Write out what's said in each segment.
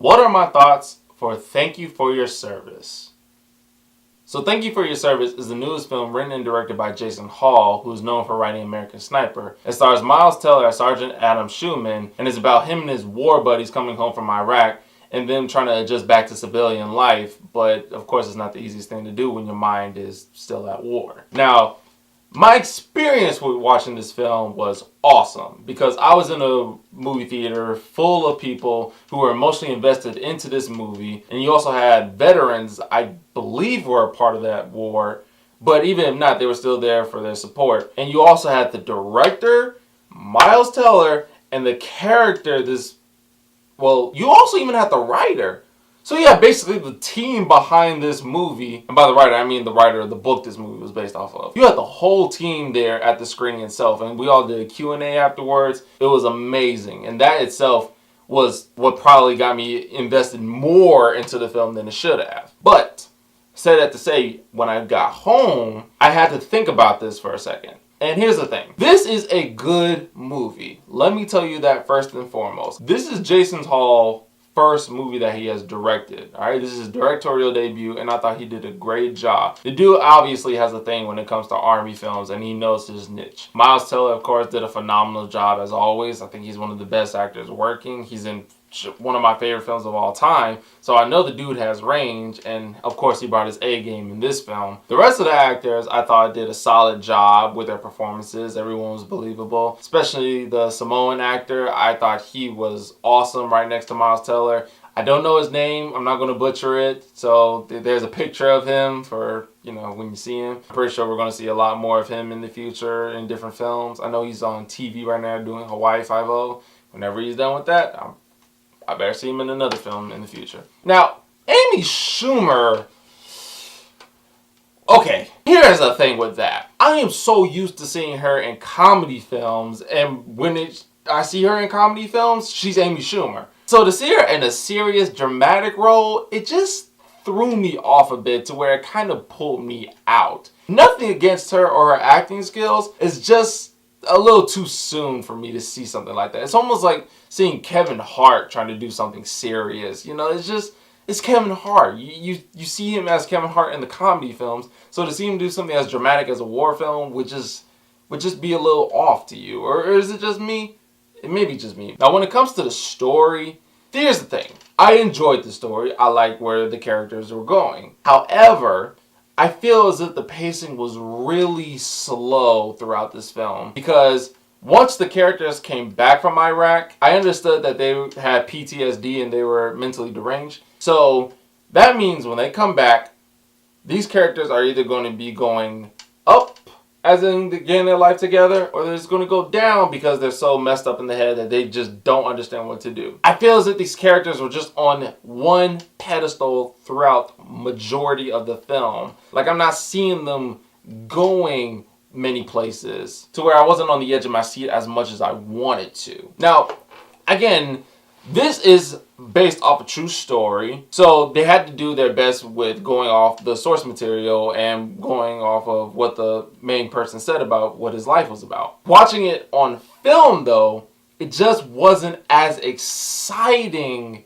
What are my thoughts for Thank You for Your Service? So Thank You for Your Service is the newest film written and directed by Jason Hall, who is known for writing American Sniper. It stars Miles Teller as Sergeant Adam Schumann and is about him and his war buddies coming home from Iraq and them trying to adjust back to civilian life. But of course it's not the easiest thing to do when your mind is still at war. Now, my experience with watching this film was awesome because I was in a movie theater full of people who were emotionally invested into this movie, and you also had veterans, I believe, were a part of that war, but even if not, they were still there for their support. And you also had the director, Miles Teller, and the character, you also even had the writer. So yeah, basically the team behind this movie, and by the writer, I mean the writer of the book this movie was based off of. You had the whole team there at the screening itself, and we all did a Q&A afterwards. It was amazing, and that itself was what probably got me invested more into the film than it should have. But, said that to say, when I got home, I had to think about this for a second. And here's the thing. This is a good movie. Let me tell you that first and foremost. This is Jason Hall's first movie that he has directed. Alright, this is his directorial debut, and I thought he did a great job. The dude obviously has a thing when it comes to army films, and he knows his niche. Miles Teller, of course, did a phenomenal job as always. I think he's one of the best actors working. He's in one of my favorite films of all time, so I know the dude has range, and of course he brought his A game in this film. The rest of the actors I thought did a solid job with their performances. Everyone was believable, especially the Samoan actor. I thought he was awesome right next to Miles Teller. I don't know his name, I'm not going to butcher it, so there's a picture of him for, when you see him. I'm pretty sure we're going to see a lot more of him in the future in different films. I know he's on TV right now doing Hawaii Five-0. Whenever he's done with that, I better see him in another film in the future. Now, Amy Schumer. Okay, here's the thing with that. I am so used to seeing her in comedy films, and when I see her in comedy films, she's Amy Schumer. So to see her in a serious, dramatic role, it just threw me off a bit to where it kind of pulled me out. Nothing against her or her acting skills, it's just a little too soon for me to see something like that. It's almost like seeing Kevin Hart trying to do something serious. It's Kevin Hart. You see him as Kevin Hart in the comedy films, so to see him do something as dramatic as a war film would just be a little off to you. Or is it just me? It may be just me. Now when it comes to the story, here's the thing. I enjoyed the story. I like where the characters were going. However, I feel as if the pacing was really slow throughout this film because once the characters came back from Iraq, I understood that they had PTSD and they were mentally deranged. So that means when they come back, these characters are either going to be going up, as in getting their life together, or they're just going to go down because they're so messed up in the head that they just don't understand what to do. I feel as if these characters were just on one pedestal throughout majority of the film. Like I'm not seeing them going many places to where I wasn't on the edge of my seat as much as I wanted to. Now, again, this is based off a true story, so they had to do their best with going off the source material and going off of what the main person said about what his life was about. Watching it on film, though, it just wasn't as exciting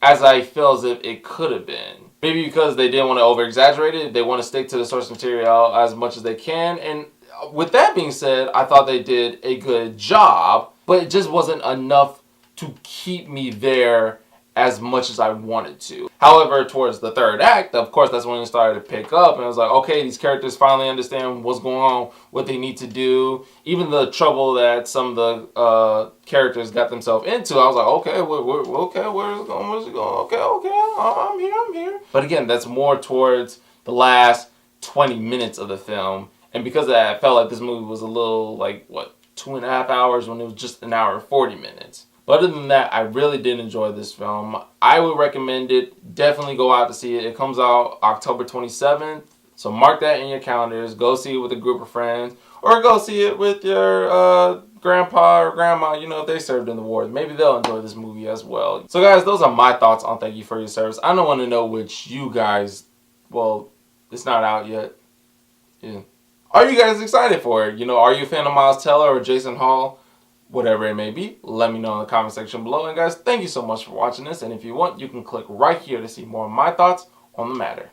as I feel as if it could have been. Maybe because they didn't want to over-exaggerate it, they want to stick to the source material as much as they can, and with that being said, I thought they did a good job, but it just wasn't enough to keep me there as much as I wanted to. However, towards the third act, of course, that's when it started to pick up, and I was like, okay, these characters finally understand what's going on, what they need to do. Even the trouble that some of the characters got themselves into, I was like, okay, where's it going? Okay, I'm here. But again, that's more towards the last 20 minutes of the film, and because of that, I felt like this movie was a little, 2.5 hours when it was just an hour and 40 minutes. But other than that, I really did enjoy this film. I would recommend it. Definitely go out to see it. It comes out October 27th. So mark that in your calendars. Go see it with a group of friends. Or go see it with your grandpa or grandma. If they served in the war. Maybe they'll enjoy this movie as well. So guys, those are my thoughts on Thank You for Your Service. I don't want to know which you guys... Well, it's not out yet. Yeah. Are you guys excited for it? Are you a fan of Miles Teller or Jason Hall? Whatever it may be, let me know in the comment section below. And guys, thank you so much for watching this. And if you want, you can click right here to see more of my thoughts on the matter.